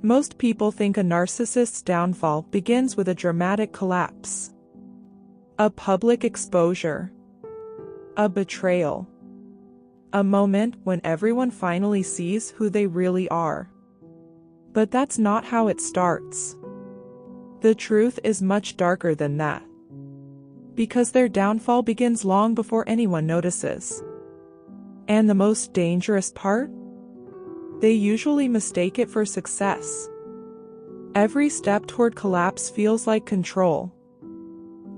Most people think a narcissist's downfall begins with a dramatic collapse, a public exposure, a betrayal, a moment when everyone finally sees who they really are. But that's not how it starts. The truth is much darker than that. Because their downfall begins long before anyone notices. And the most dangerous part? They usually mistake it for success. Every step toward collapse feels like control.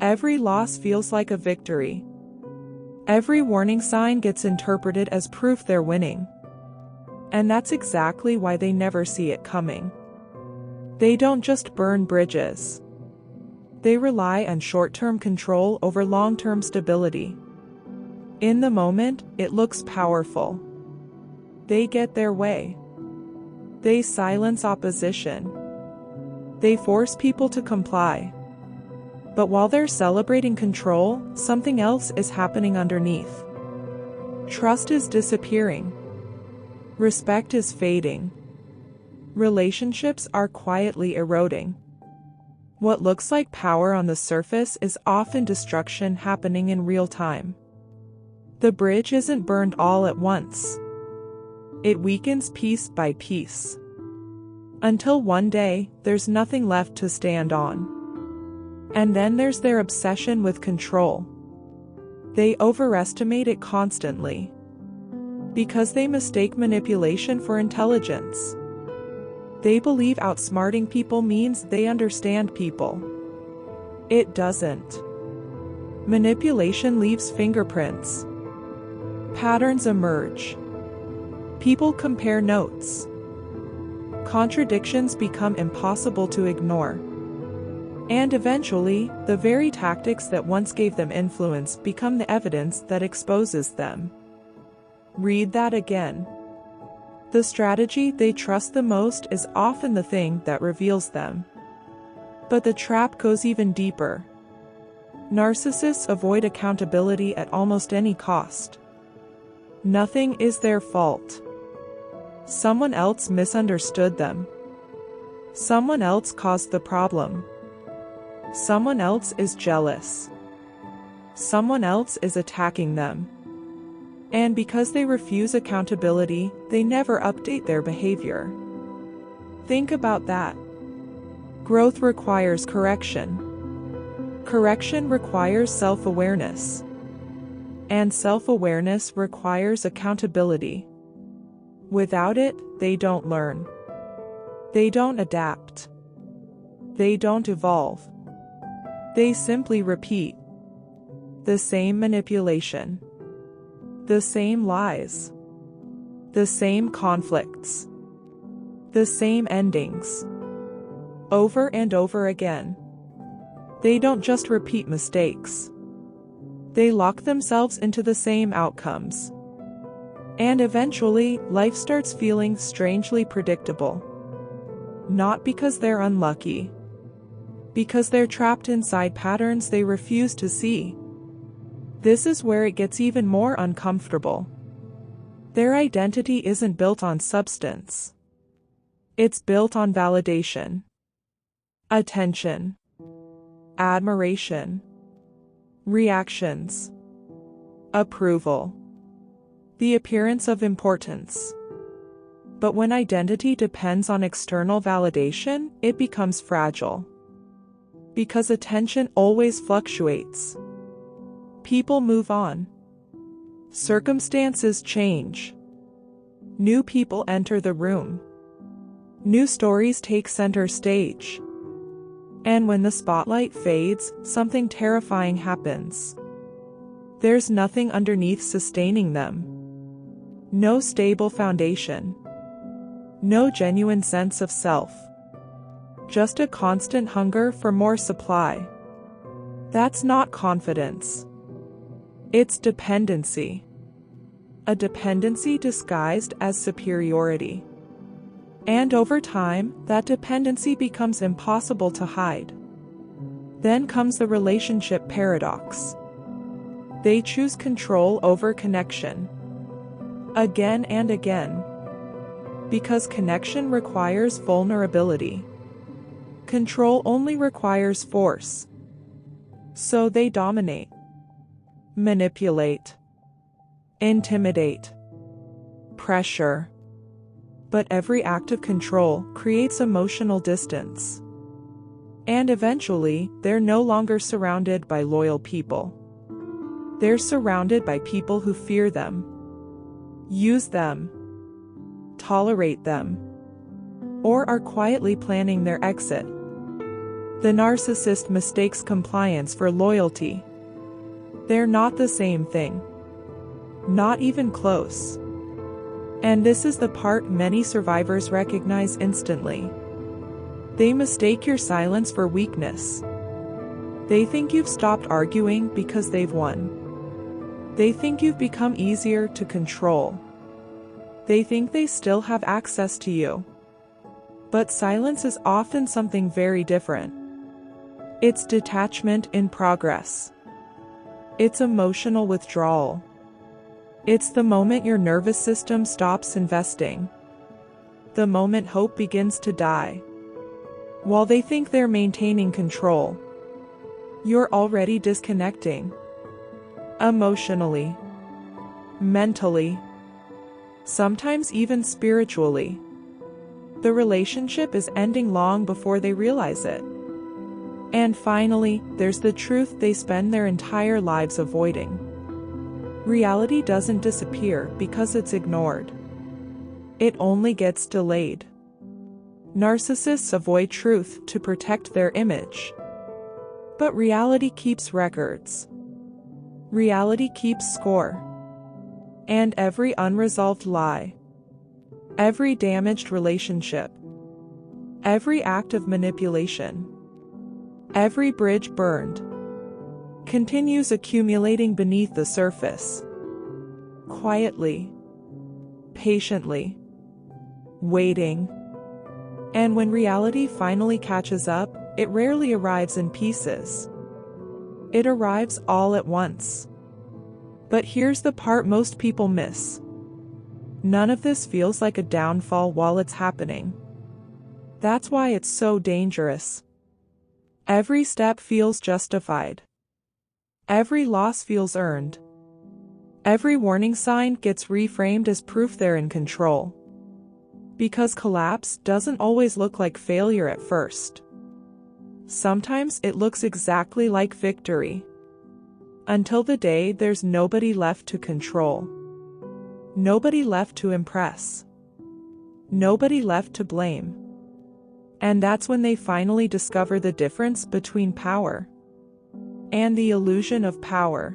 Every loss feels like a victory. Every warning sign gets interpreted as proof they're winning. And that's exactly why they never see it coming. They don't just burn bridges. They rely on short-term control over long-term stability. In the moment, it looks powerful. They get their way. They silence opposition. They force people to comply. But while they're celebrating control, something else is happening underneath. Trust is disappearing. Respect is fading. Relationships are quietly eroding. What looks like power on the surface is often destruction happening in real time. The bridge isn't burned all at once. It weakens piece by piece. Until one day, there's nothing left to stand on. And then there's their obsession with control. They overestimate it constantly. Because they mistake manipulation for intelligence. They believe outsmarting people means they understand people. It doesn't. Manipulation leaves fingerprints. Patterns emerge. People compare notes. Contradictions become impossible to ignore. And eventually, the very tactics that once gave them influence become the evidence that exposes them. Read that again. The strategy they trust the most is often the thing that reveals them. But the trap goes even deeper. Narcissists avoid accountability at almost any cost. Nothing is their fault. Someone else misunderstood them. Someone else caused the problem. Someone else is jealous. Someone else is attacking them. And because they refuse accountability, they never update their behavior. Think about that. Growth requires correction. Correction requires self-awareness. And self-awareness requires accountability. Without it, they don't learn. They don't adapt. They don't evolve. They simply repeat the same manipulation. The same lies. The same conflicts. The same endings. Over and over again. They don't just repeat mistakes. They lock themselves into the same outcomes. And eventually, life starts feeling strangely predictable. Not because they're unlucky. Because they're trapped inside patterns they refuse to see. This is where it gets even more uncomfortable. Their identity isn't built on substance. It's built on validation, attention, admiration, reactions, approval, the appearance of importance. But when identity depends on external validation, it becomes fragile. Because attention always fluctuates. People move on. Circumstances change. New people enter the room. New stories take center stage. And when the spotlight fades, something terrifying happens. There's nothing underneath sustaining them. No stable foundation. No genuine sense of self. Just a constant hunger for more supply. That's not confidence. It's dependency. A dependency disguised as superiority. And over time, that dependency becomes impossible to hide. Then comes the relationship paradox. They choose control over connection. Again and again. Because connection requires vulnerability. Control only requires force. So they dominate, manipulate, intimidate, pressure. But every act of control creates emotional distance. And eventually, they're no longer surrounded by loyal people. They're surrounded by people who fear them, use them, tolerate them, or are quietly planning their exit. The narcissist mistakes compliance for loyalty. They're not the same thing. Not even close. And this is the part many survivors recognize instantly. They mistake your silence for weakness. They think you've stopped arguing because they've won. They think you've become easier to control. They think they still have access to you. But silence is often something very different. It's detachment in progress. It's emotional withdrawal. It's the moment your nervous system stops investing. The moment hope begins to die. While they think they're maintaining control, you're already disconnecting. Emotionally, mentally, sometimes even spiritually. The relationship is ending long before they realize it. And finally, there's the truth they spend their entire lives avoiding. Reality doesn't disappear because it's ignored. It only gets delayed. Narcissists avoid truth to protect their image. But reality keeps records. Reality keeps score. And every unresolved lie, every damaged relationship, every act of manipulation, every bridge burned, continues accumulating beneath the surface. Quietly, patiently, waiting. And when reality finally catches up, it rarely arrives in pieces. It arrives all at once. But here's the part most people miss. None of this feels like a downfall while it's happening. That's why it's so dangerous. Every step feels justified. Every loss feels earned. Every warning sign gets reframed as proof they're in control. Because collapse doesn't always look like failure at first. Sometimes it looks exactly like victory. Until the day there's nobody left to control. Nobody left to impress. Nobody left to blame. And that's when they finally discover the difference between power and the illusion of power.